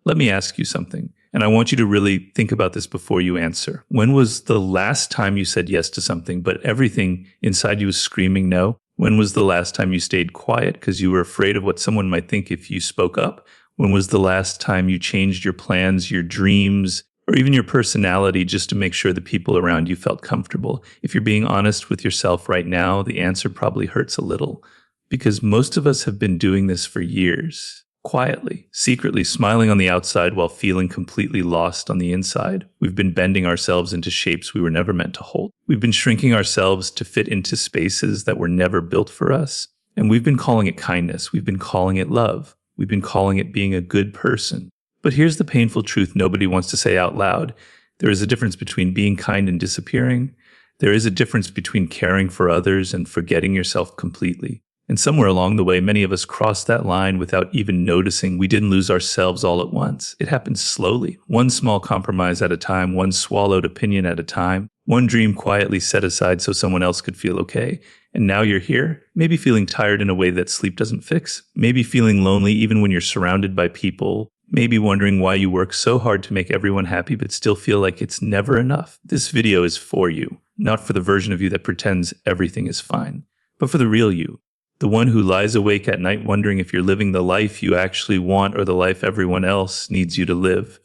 Let me ask you something, and I want you to really think about this before you answer. When was the last time you said yes to something, but everything inside you was screaming no? When was the last time you stayed quiet because you were afraid of what someone might think if you spoke up? When was the last time you changed your plans, your dreams, or even your personality just to make sure the people around you felt comfortable? If you're being honest with yourself right now, the answer probably hurts a little, because most of us have been doing this for years. Quietly, secretly smiling on the outside while feeling completely lost on the inside. We've been bending ourselves into shapes we were never meant to hold. We've been shrinking ourselves to fit into spaces that were never built for us. And we've been calling it kindness. We've been calling it love. We've been calling it being a good person. But here's the painful truth nobody wants to say out loud. There is a difference between being kind and disappearing. There is a difference between caring for others and forgetting yourself completely. And somewhere along the way, many of us crossed that line without even noticing. We didn't lose ourselves all at once. It happened slowly, one small compromise at a time, one swallowed opinion at a time, one dream quietly set aside so someone else could feel okay. And now you're here, maybe feeling tired in a way that sleep doesn't fix, maybe feeling lonely even when you're surrounded by people, maybe wondering why you work so hard to make everyone happy but still feel like it's never enough. This video is for you, not for the version of you that pretends everything is fine, but for the real you. The one who lies awake at night wondering if you're living the life you actually want or the life everyone else needs you to live.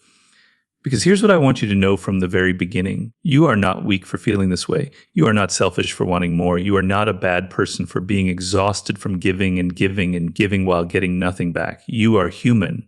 Because here's what I want you to know from the very beginning. You are not weak for feeling this way. You are not selfish for wanting more. You are not a bad person for being exhausted from giving and giving and giving while getting nothing back. You are human.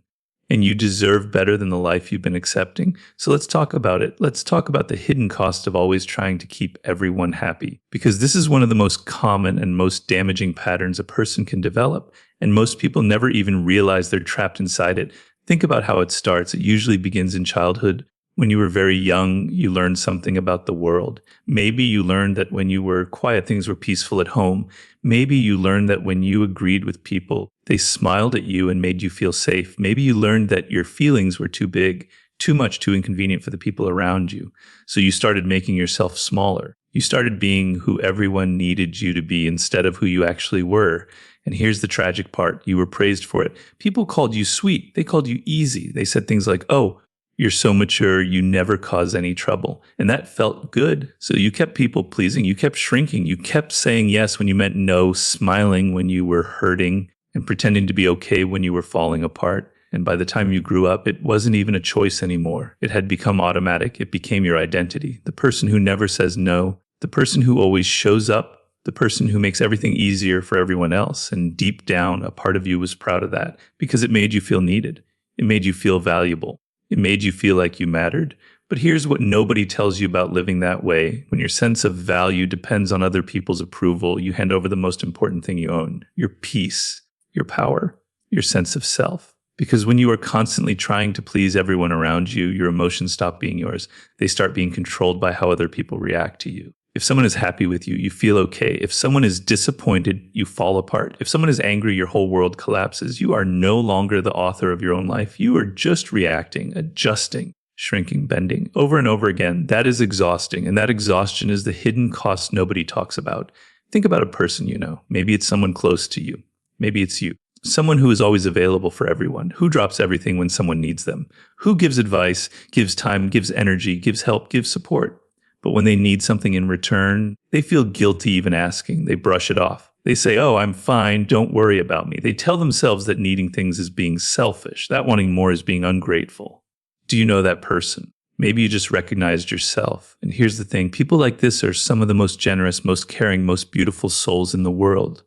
And you deserve better than the life you've been accepting. So let's talk about it. Let's talk about the hidden cost of always trying to keep everyone happy. Because this is one of the most common and most damaging patterns a person can develop. And most people never even realize they're trapped inside it. Think about how it starts. It usually begins in childhood. When you were very young, you learned something about the world. Maybe you learned that when you were quiet, things were peaceful at home. Maybe you learned that when you agreed with people, they smiled at you and made you feel safe. Maybe you learned that your feelings were too big, too much, too inconvenient for the people around you. So you started making yourself smaller. You started being who everyone needed you to be instead of who you actually were. And here's the tragic part. You were praised for it. People called you sweet. They called you easy. They said things like, "Oh, you're so mature, you never cause any trouble." And that felt good. So you kept people pleasing, you kept shrinking, you kept saying yes when you meant no, smiling when you were hurting, and pretending to be okay when you were falling apart. And by the time you grew up, it wasn't even a choice anymore. It had become automatic. It became your identity. The person who never says no, the person who always shows up, the person who makes everything easier for everyone else. And deep down, a part of you was proud of that because it made you feel needed. It made you feel valuable. It made you feel like you mattered. But here's what nobody tells you about living that way. When your sense of value depends on other people's approval, you hand over the most important thing you own, your peace, your power, your sense of self. Because when you are constantly trying to please everyone around you, your emotions stop being yours. They start being controlled by how other people react to you. If someone is happy with you, you feel okay. If someone is disappointed, you fall apart. If someone is angry, your whole world collapses. You are no longer the author of your own life. You are just reacting, adjusting, shrinking, bending over and over again. That is exhausting. And that exhaustion is the hidden cost nobody talks about. Think about a person you know. Maybe it's someone close to you. Maybe it's you. Someone who is always available for everyone, who drops everything when someone needs them, who gives advice, gives time, gives energy, gives help, gives support. But when they need something in return, they feel guilty even asking. They brush it off. They say, "Oh, I'm fine. Don't worry about me." They tell themselves that needing things is being selfish, that wanting more is being ungrateful. Do you know that person? Maybe you just recognized yourself. And here's the thing. People like this are some of the most generous, most caring, most beautiful souls in the world.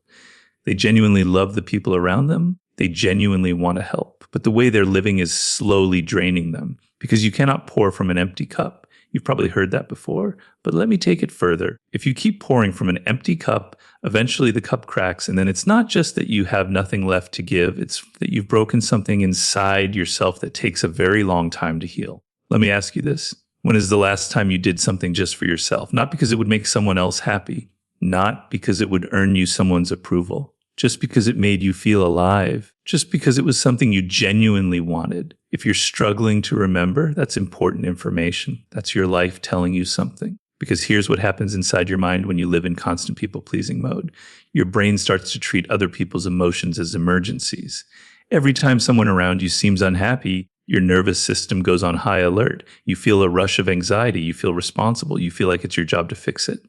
They genuinely love the people around them. They genuinely want to help. But the way they're living is slowly draining them because you cannot pour from an empty cup. You've probably heard that before, but let me take it further. If you keep pouring from an empty cup, eventually the cup cracks, and then it's not just that you have nothing left to give, it's that you've broken something inside yourself that takes a very long time to heal. Let me ask you this. When is the last time you did something just for yourself? Not because it would make someone else happy, not because it would earn you someone's approval, just because it made you feel alive, just because it was something you genuinely wanted. If you're struggling to remember, that's important information. That's your life telling you something. Because here's what happens inside your mind when you live in constant people-pleasing mode. Your brain starts to treat other people's emotions as emergencies. Every time someone around you seems unhappy, Your nervous system goes on high alert. You feel a rush of anxiety. You feel responsible. You feel like it's your job to fix it,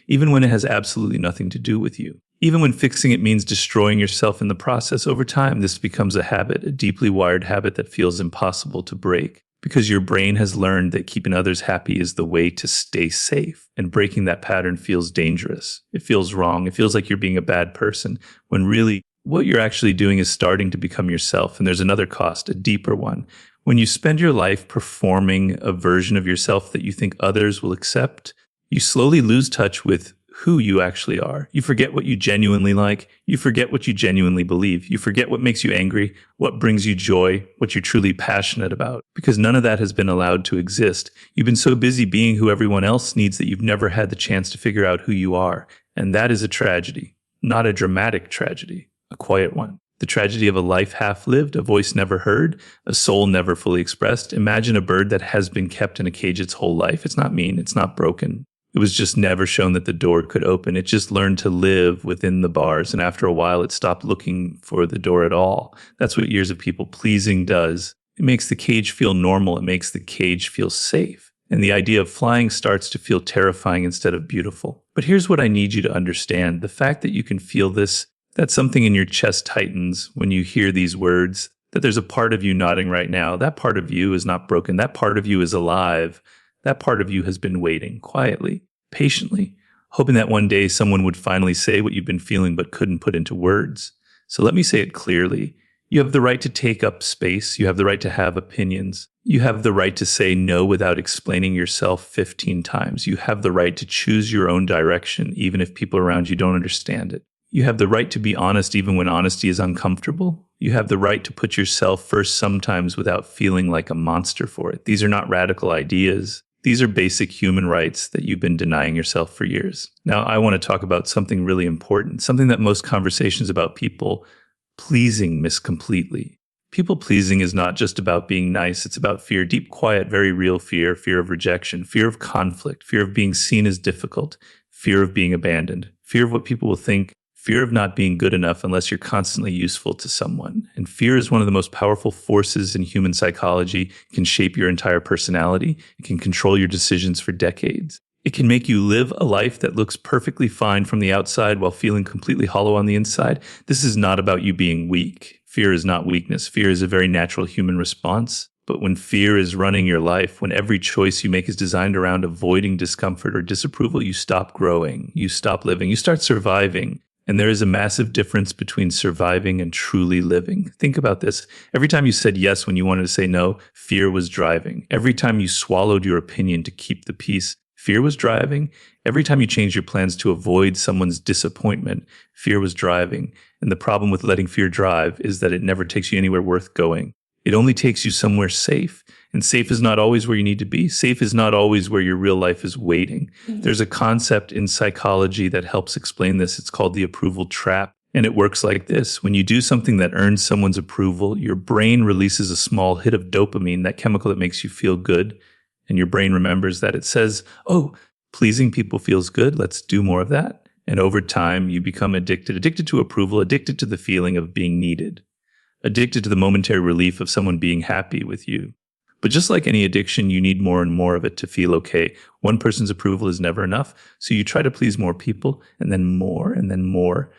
even when it has absolutely nothing to do with you. Even when fixing it means destroying yourself in the process, over time, this becomes a habit, a deeply wired habit that feels impossible to break, because your brain has learned that keeping others happy is the way to stay safe, and breaking that pattern feels dangerous. It feels wrong. It feels like you're being a bad person, when really what you're actually doing is starting to become yourself. And there's another cost, a deeper one. When you spend your life performing a version of yourself that you think others will accept, you slowly lose touch with who you actually are. You forget what you genuinely like. You forget what you genuinely believe. You forget what makes you angry, what brings you joy, what you're truly passionate about, because none of that has been allowed to exist. You've been so busy being who everyone else needs that you've never had the chance to figure out who you are. And that is a tragedy, not a dramatic tragedy, a quiet one. The tragedy of a life half lived, a voice never heard, a soul never fully expressed. Imagine a bird that has been kept in a cage its whole life. It's not mean. It's not broken. It was just never shown that the door could open. It just learned to live within the bars. And after a while, it stopped looking for the door at all. That's what years of people pleasing does. It makes the cage feel normal. It makes the cage feel safe. And the idea of flying starts to feel terrifying instead of beautiful. But here's what I need you to understand. The fact that you can feel this, that something in your chest tightens when you hear these words, that there's a part of you nodding right now. That part of you is not broken. That part of you is alive. That part of you has been waiting quietly, patiently, hoping that one day someone would finally say what you've been feeling but couldn't put into words. So let me say it clearly. You have the right to take up space. You have the right to have opinions. You have the right to say no without explaining yourself 15 times. You have the right to choose your own direction, even if people around you don't understand it. You have the right to be honest even when honesty is uncomfortable. You have the right to put yourself first sometimes without feeling like a monster for it. These are not radical ideas. These are basic human rights that you've been denying yourself for years. Now, I want to talk about something really important, something that most conversations about people pleasing miss completely. People pleasing is not just about being nice. It's about fear, deep, quiet, very real fear, fear of rejection, fear of conflict, fear of being seen as difficult, fear of being abandoned, fear of what people will think, fear of not being good enough unless you're constantly useful to someone. And fear is one of the most powerful forces in human psychology. It can shape your entire personality. It can control your decisions for decades. It can make you live a life that looks perfectly fine from the outside while feeling completely hollow on the inside. This is not about you being weak. Fear is not weakness. Fear is a very natural human response. But when fear is running your life, when every choice you make is designed around avoiding discomfort or disapproval, you stop growing, you stop living, you start surviving. And there is a massive difference between surviving and truly living. Think about this. Every time you said yes when you wanted to say no, fear was driving. Every time you swallowed your opinion to keep the peace, fear was driving. Every time you changed your plans to avoid someone's disappointment, fear was driving. And the problem with letting fear drive is that it never takes you anywhere worth going. It only takes you somewhere safe. And safe is not always where you need to be. Safe is not always where your real life is waiting. There's a concept in psychology that helps explain this. It's called the approval trap. And it works like this. When you do something that earns someone's approval, your brain releases a small hit of dopamine, that chemical that makes you feel good. And your brain remembers that. It says, oh, pleasing people feels good. Let's do more of that. And over time, you become addicted to approval, addicted to the feeling of being needed, addicted to the momentary relief of someone being happy with you. But just like any addiction, you need more and more of it to feel okay. One person's approval is never enough, so you try to please more people, and then more, and then more.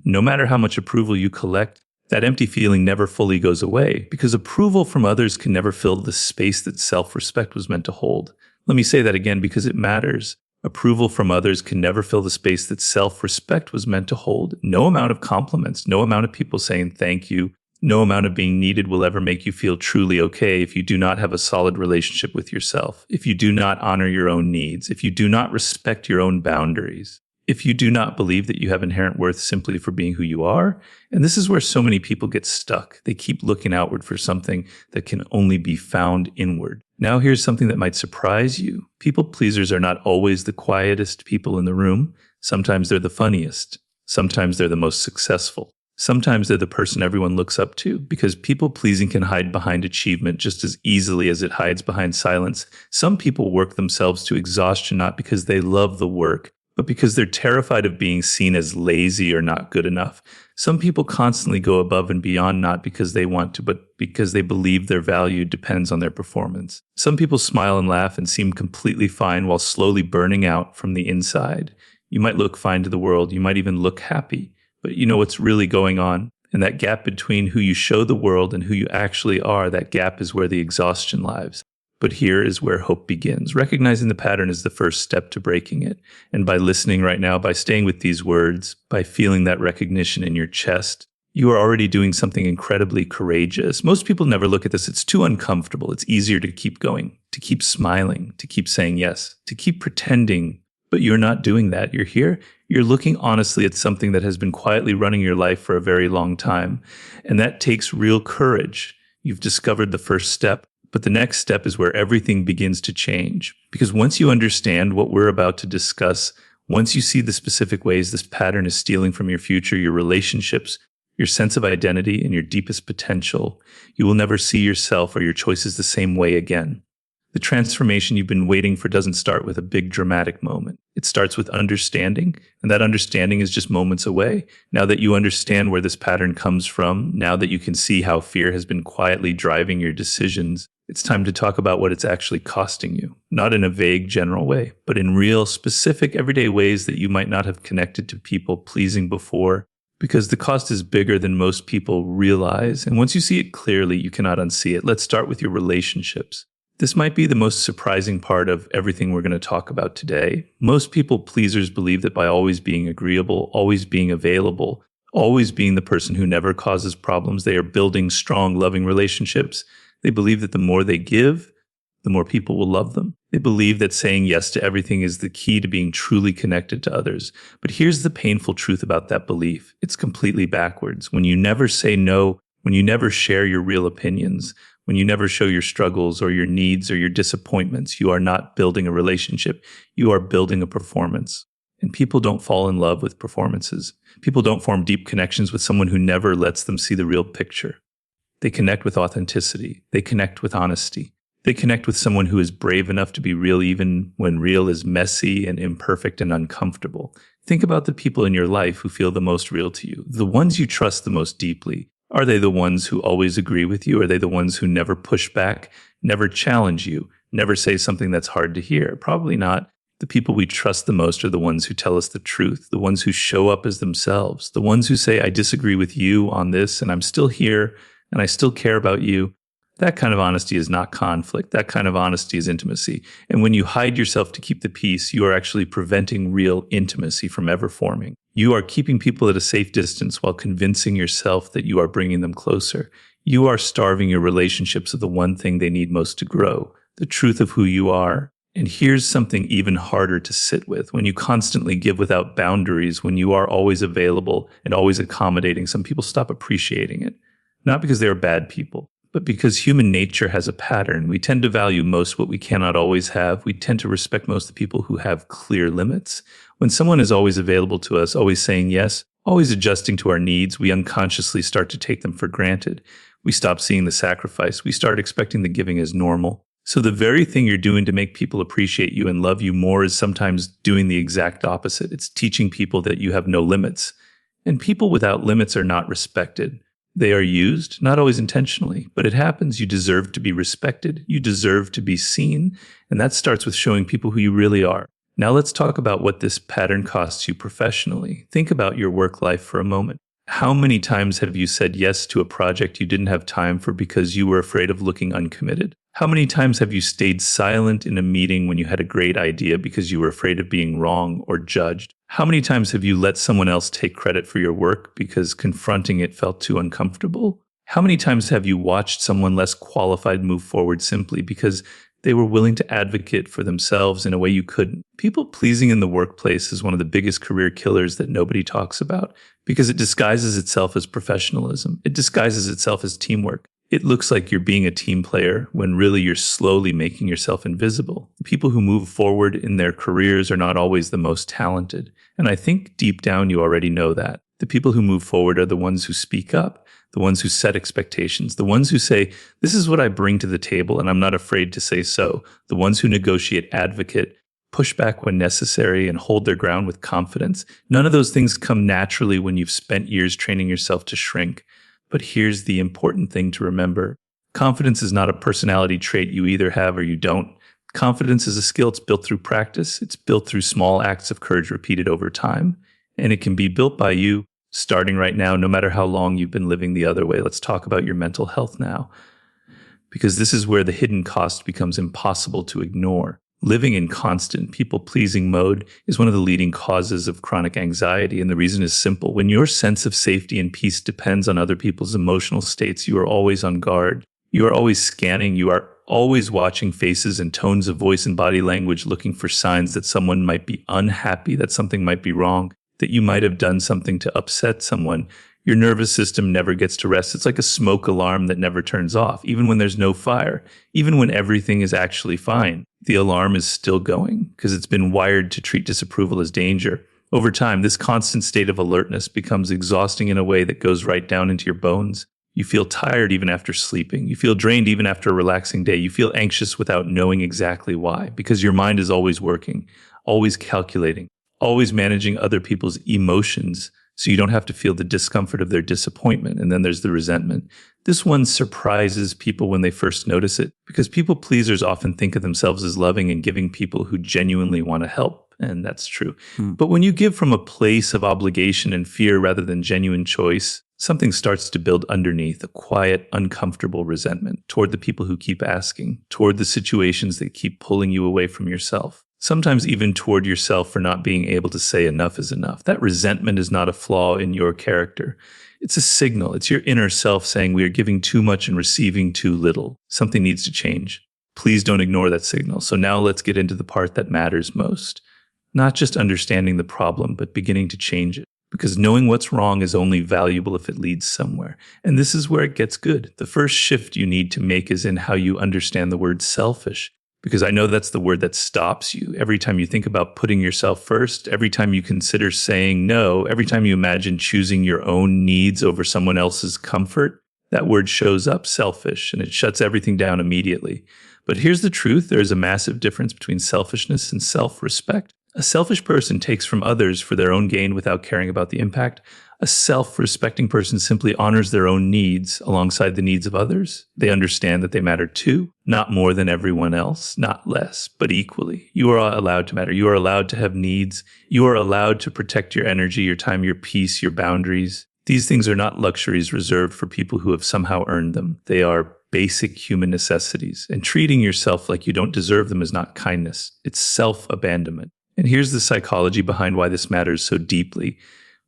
No matter how much approval you collect, that empty feeling never fully goes away, because approval from others can never fill the space that self-respect was meant to hold. Let me say that again, because it matters. Approval from others can never fill the space that self-respect was meant to hold. No amount of compliments, no amount of people saying thank you, no amount of being needed will ever make you feel truly okay if you do not have a solid relationship with yourself, if you do not honor your own needs, if you do not respect your own boundaries, if you do not believe that you have inherent worth simply for being who you are. And this is where so many people get stuck. They keep looking outward for something that can only be found inward. Now here's something that might surprise you. People pleasers are not always the quietest people in the room. Sometimes they're the funniest. Sometimes they're the most successful. Sometimes they're the person everyone looks up to, because people-pleasing can hide behind achievement just as easily as it hides behind silence. Some people work themselves to exhaustion not because they love the work, but because they're terrified of being seen as lazy or not good enough. Some people constantly go above and beyond, not because they want to, but because they believe their value depends on their performance. Some people smile and laugh and seem completely fine while slowly burning out from the inside. You might look fine to the world. You might even look happy, but you know what's really going on. And that gap between who you show the world and who you actually are, that gap is where the exhaustion lies. But here is where hope begins. Recognizing the pattern is the first step to breaking it. And by listening right now, by staying with these words, by feeling that recognition in your chest, you are already doing something incredibly courageous. Most people never look at this. It's too uncomfortable. It's easier to keep going, to keep smiling, to keep saying yes, to keep pretending. But you're not doing that. You're here. You're looking honestly at something that has been quietly running your life for a very long time. And that takes real courage. You've discovered the first step. But the next step is where everything begins to change. Because once you understand what we're about to discuss, once you see the specific ways this pattern is stealing from your future, your relationships, your sense of identity, and your deepest potential, you will never see yourself or your choices the same way again. The transformation you've been waiting for doesn't start with a big dramatic moment. It starts with understanding, and that understanding is just moments away. Now that you understand where this pattern comes from, now that you can see how fear has been quietly driving your decisions, it's time to talk about what it's actually costing you, not in a vague general way, but in real, specific, everyday ways that you might not have connected to people pleasing before, because the cost is bigger than most people realize. And once you see it clearly, you cannot unsee it. Let's start with your relationships. This might be the most surprising part of everything we're going to talk about today. Most people pleasers believe that by always being agreeable, always being available, always being the person who never causes problems, they are building strong, loving relationships. They believe that the more they give, the more people will love them. They believe that saying yes to everything is the key to being truly connected to others. But here's the painful truth about that belief. It's completely backwards. When you never say no, when you never share your real opinions, when you never show your struggles or your needs or your disappointments, you are not building a relationship. You are building a performance. And people don't fall in love with performances. People don't form deep connections with someone who never lets them see the real picture. They connect with authenticity. They connect with honesty. They connect with someone who is brave enough to be real even when real is messy and imperfect and uncomfortable. Think about the people in your life who feel the most real to you, the ones you trust the most deeply. Are they the ones who always agree with you? Are they the ones who never push back, never challenge you, never say something that's hard to hear? Probably not. The people we trust the most are the ones who tell us the truth, the ones who show up as themselves, the ones who say, I disagree with you on this and I'm still here and I still care about you. That kind of honesty is not conflict. That kind of honesty is intimacy. And when you hide yourself to keep the peace, you are actually preventing real intimacy from ever forming. You are keeping people at a safe distance while convincing yourself that you are bringing them closer. You are starving your relationships of the one thing they need most to grow, the truth of who you are. And here's something even harder to sit with. When you constantly give without boundaries, when you are always available and always accommodating, some people stop appreciating it. Not because they are bad people, but because human nature has a pattern. We tend to value most what we cannot always have. We tend to respect most the people who have clear limits. When someone is always available to us, always saying yes, always adjusting to our needs, we unconsciously start to take them for granted. We stop seeing the sacrifice. We start expecting the giving as normal. So the very thing you're doing to make people appreciate you and love you more is sometimes doing the exact opposite. It's teaching people that you have no limits. And people without limits are not respected. They are used, not always intentionally, but it happens. You deserve to be respected. You deserve to be seen. And that starts with showing people who you really are. Now let's talk about what this pattern costs you professionally. Think about your work life for a moment. How many times have you said yes to a project you didn't have time for because you were afraid of looking uncommitted? How many times have you stayed silent in a meeting when you had a great idea because you were afraid of being wrong or judged? How many times have you let someone else take credit for your work because confronting it felt too uncomfortable? How many times have you watched someone less qualified move forward simply because they were willing to advocate for themselves in a way you couldn't? People pleasing in the workplace is one of the biggest career killers that nobody talks about because it disguises itself as professionalism. It disguises itself as teamwork. It looks like you're being a team player when really you're slowly making yourself invisible. The people who move forward in their careers are not always the most talented. And I think deep down you already know that. The people who move forward are the ones who speak up, the ones who set expectations, the ones who say, this is what I bring to the table and I'm not afraid to say so, the ones who negotiate, advocate, push back when necessary, and hold their ground with confidence. None of those things come naturally when you've spent years training yourself to shrink. But here's the important thing to remember. Confidence is not a personality trait you either have or you don't. Confidence is a skill. It's built through practice. It's built through small acts of courage repeated over time. And it can be built by you starting right now, no matter how long you've been living the other way. Let's talk about your mental health now, because this is where the hidden cost becomes impossible to ignore. Living in constant people-pleasing mode is one of the leading causes of chronic anxiety, and the reason is simple. When your sense of safety and peace depends on other people's emotional states, you are always on guard. You are always scanning. You are always watching faces and tones of voice and body language, looking for signs that someone might be unhappy, that something might be wrong, that you might have done something to upset someone. Your nervous system never gets to rest. It's like a smoke alarm that never turns off, even when there's no fire, even when everything is actually fine. The alarm is still going because it's been wired to treat disapproval as danger. Over time, this constant state of alertness becomes exhausting in a way that goes right down into your bones. You feel tired even after sleeping. You feel drained even after a relaxing day. You feel anxious without knowing exactly why, because your mind is always working, always calculating, always managing other people's emotions, so you don't have to feel the discomfort of their disappointment. And then there's the resentment. This one surprises people when they first notice it, because people pleasers often think of themselves as loving and giving people who genuinely want to help. And that's true. But when you give from a place of obligation and fear rather than genuine choice, something starts to build underneath, a quiet, uncomfortable resentment toward the people who keep asking, toward the situations that keep pulling you away from yourself. Sometimes even toward yourself for not being able to say enough is enough. That resentment is not a flaw in your character. It's a signal. It's your inner self saying we are giving too much and receiving too little. Something needs to change. Please don't ignore that signal. So now let's get into the part that matters most. Not just understanding the problem, but beginning to change it. Because knowing what's wrong is only valuable if it leads somewhere. And this is where it gets good. The first shift you need to make is in how you understand the word selfish. Because I know that's the word that stops you. Every time you think about putting yourself first, every time you consider saying no, every time you imagine choosing your own needs over someone else's comfort, that word shows up, selfish, and it shuts everything down immediately. But here's the truth. There is a massive difference between selfishness and self-respect. A selfish person takes from others for their own gain without caring about the impact. A self-respecting person simply honors their own needs alongside the needs of others. They understand that they matter too, not more than everyone else, not less, but equally. You are allowed to matter. You are allowed to have needs. You are allowed to protect your energy, your time, your peace, your boundaries. These things are not luxuries reserved for people who have somehow earned them. They are basic human necessities. And treating yourself like you don't deserve them is not kindness. It's self-abandonment. And here's the psychology behind why this matters so deeply.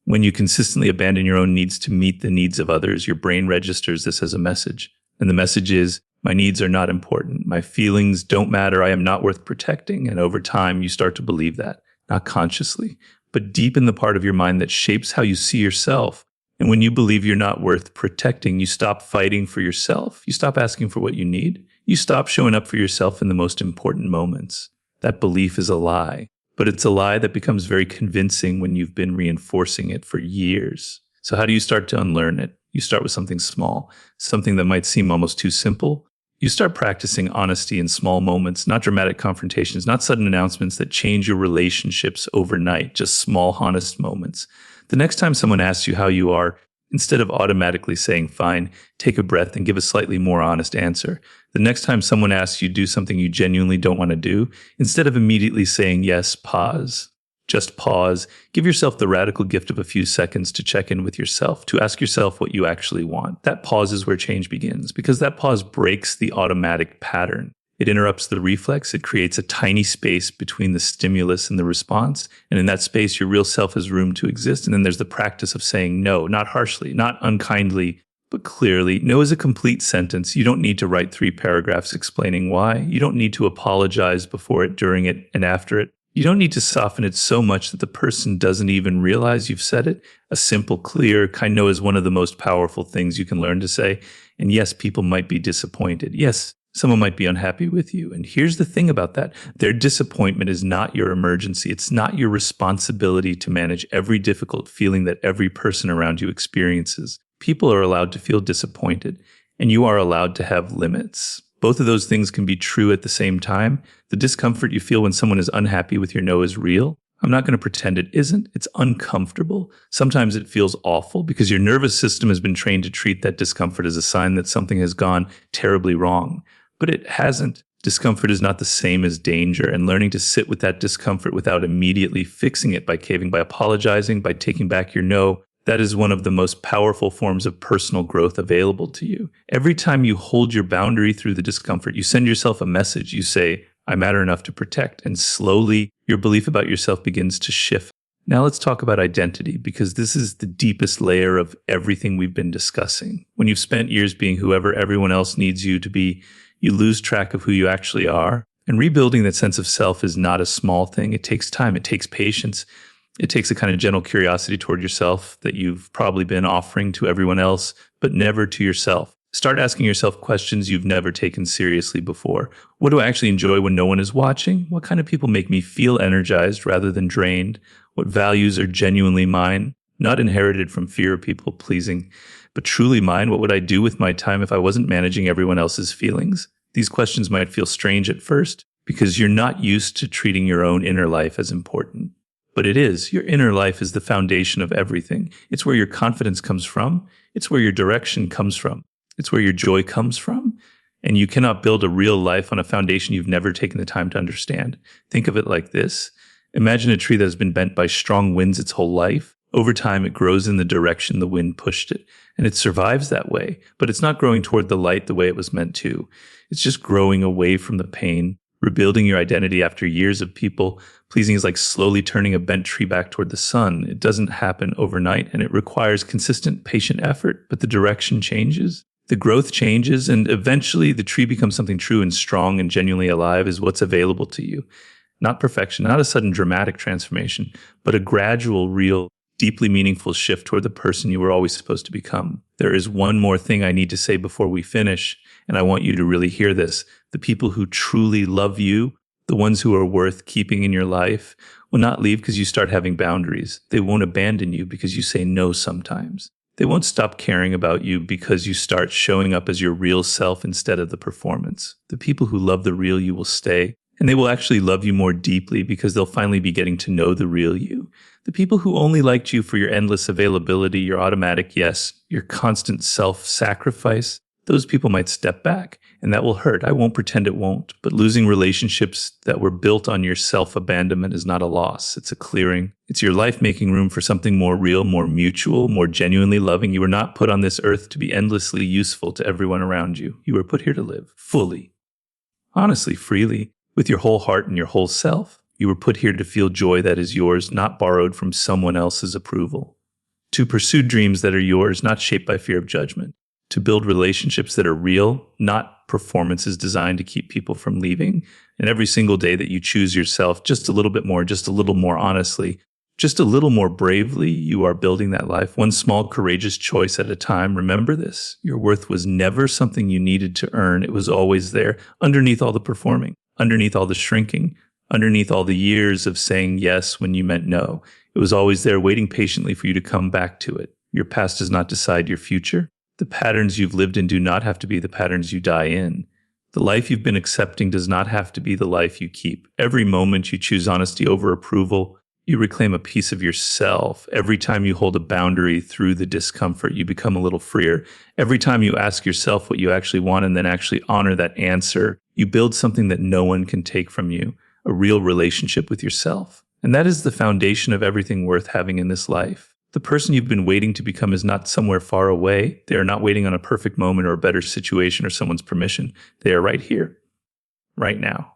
When you consistently abandon your own needs to meet the needs of others, your brain registers this as a message. And the message is, my needs are not important. My feelings don't matter. I am not worth protecting. And over time, you start to believe that, not consciously, but deep in the part of your mind that shapes how you see yourself. And when you believe you're not worth protecting, you stop fighting for yourself. You stop asking for what you need. You stop showing up for yourself in the most important moments. That belief is a lie. But it's a lie that becomes very convincing when you've been reinforcing it for years. So how do you start to unlearn it? You start with something small, something that might seem almost too simple. You start practicing honesty in small moments, not dramatic confrontations, not sudden announcements that change your relationships overnight, just small, honest moments. The next time someone asks you how you are, instead of automatically saying, fine, take a breath and give a slightly more honest answer. The next time someone asks you to do something you genuinely don't want to do, instead of immediately saying yes, pause. Just pause. Give yourself the radical gift of a few seconds to check in with yourself, to ask yourself what you actually want. That pause is where change begins, because that pause breaks the automatic pattern. It interrupts the reflex. It creates a tiny space between the stimulus and the response. And in that space, your real self has room to exist. And then there's the practice of saying no, not harshly, not unkindly, but clearly. No is a complete sentence. You don't need to write 3 paragraphs explaining why. You don't need to apologize before it, during it, and after it. You don't need to soften it so much that the person doesn't even realize you've said it. A simple, clear, kind no is one of the most powerful things you can learn to say. And yes, people might be disappointed. Yes, someone might be unhappy with you. And here's the thing about that. Their disappointment is not your emergency. It's not your responsibility to manage every difficult feeling that every person around you experiences. People are allowed to feel disappointed, and you are allowed to have limits. Both of those things can be true at the same time. The discomfort you feel when someone is unhappy with your no is real. I'm not going to pretend it isn't. It's uncomfortable. Sometimes it feels awful because your nervous system has been trained to treat that discomfort as a sign that something has gone terribly wrong. But it hasn't. Discomfort is not the same as danger, and learning to sit with that discomfort without immediately fixing it by caving, by apologizing, by taking back your no, that is one of the most powerful forms of personal growth available to you. Every time you hold your boundary through the discomfort, you send yourself a message. You say, I matter enough to protect, and slowly your belief about yourself begins to shift. Now let's talk about identity, because this is the deepest layer of everything we've been discussing. When you've spent years being whoever everyone else needs you to be, you lose track of who you actually are. And rebuilding that sense of self is not a small thing. It takes time. It takes patience. It takes a kind of gentle curiosity toward yourself that you've probably been offering to everyone else, but never to yourself. Start asking yourself questions you've never taken seriously before. What do I actually enjoy when no one is watching? What kind of people make me feel energized rather than drained? What values are genuinely mine, not inherited from fear of people pleasing, but truly mine? What would I do with my time if I wasn't managing everyone else's feelings? These questions might feel strange at first because you're not used to treating your own inner life as important. But it is. Your inner life is the foundation of everything. It's where your confidence comes from. It's where your direction comes from. It's where your joy comes from. And you cannot build a real life on a foundation you've never taken the time to understand. Think of it like this. Imagine a tree that has been bent by strong winds its whole life. Over time, it grows in the direction the wind pushed it, and it survives that way. But it's not growing toward the light the way it was meant to. It's just growing away from the pain. Rebuilding your identity after years of people pleasing is like slowly turning a bent tree back toward the sun. It doesn't happen overnight, and it requires consistent, patient effort, but the direction changes. The growth changes, and eventually the tree becomes something true and strong and genuinely alive is what's available to you. Not perfection, not a sudden dramatic transformation, but a gradual, real, deeply meaningful shift toward the person you were always supposed to become. There is one more thing I need to say before we finish, and I want you to really hear this. The people who truly love you, the ones who are worth keeping in your life, will not leave because you start having boundaries. They won't abandon you because you say no sometimes. They won't stop caring about you because you start showing up as your real self instead of the performance. The people who love the real you will stay, and they will actually love you more deeply because they'll finally be getting to know the real you. The people who only liked you for your endless availability, your automatic yes, your constant self-sacrifice, those people might step back, and that will hurt. I won't pretend it won't, but losing relationships that were built on your self-abandonment is not a loss. It's a clearing. It's your life making room for something more real, more mutual, more genuinely loving. You were not put on this earth to be endlessly useful to everyone around you. You were put here to live fully, honestly, freely, with your whole heart and your whole self. You were put here to feel joy that is yours, not borrowed from someone else's approval. To pursue dreams that are yours, not shaped by fear of judgment. To build relationships that are real, not performances designed to keep people from leaving. And every single day that you choose yourself just a little bit more, just a little more honestly, just a little more bravely, you are building that life, one small courageous choice at a time. Remember this, your worth was never something you needed to earn. It was always there, underneath all the performing, underneath all the shrinking, underneath all the years of saying yes when you meant no. It was always there waiting patiently for you to come back to it. Your past does not decide your future. The patterns you've lived in do not have to be the patterns you die in. The life you've been accepting does not have to be the life you keep. Every moment you choose honesty over approval, you reclaim a piece of yourself. Every time you hold a boundary through the discomfort, you become a little freer. Every time you ask yourself what you actually want and then actually honor that answer, you build something that no one can take from you, a real relationship with yourself. And that is the foundation of everything worth having in this life. The person you've been waiting to become is not somewhere far away. They are not waiting on a perfect moment or a better situation or someone's permission. They are right here, right now.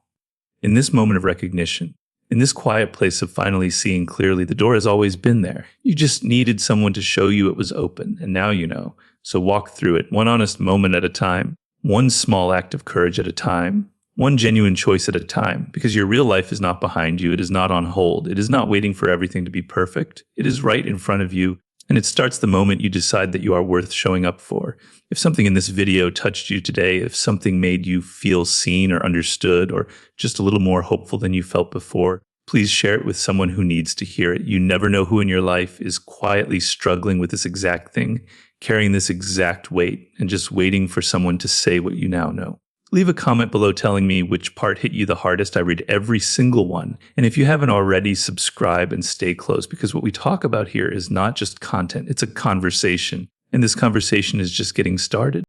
In this moment of recognition, in this quiet place of finally seeing clearly, the door has always been there. You just needed someone to show you it was open, and now you know. So walk through it, one honest moment at a time, one small act of courage at a time, one genuine choice at a time, because your real life is not behind you. It is not on hold. It is not waiting for everything to be perfect. It is right in front of you, and it starts the moment you decide that you are worth showing up for. If something in this video touched you today, if something made you feel seen or understood or just a little more hopeful than you felt before, please share it with someone who needs to hear it. You never know who in your life is quietly struggling with this exact thing, carrying this exact weight, and just waiting for someone to say what you now know. Leave a comment below telling me which part hit you the hardest. I read every single one. And if you haven't already, subscribe and stay close, because what we talk about here is not just content, it's a conversation. And this conversation is just getting started.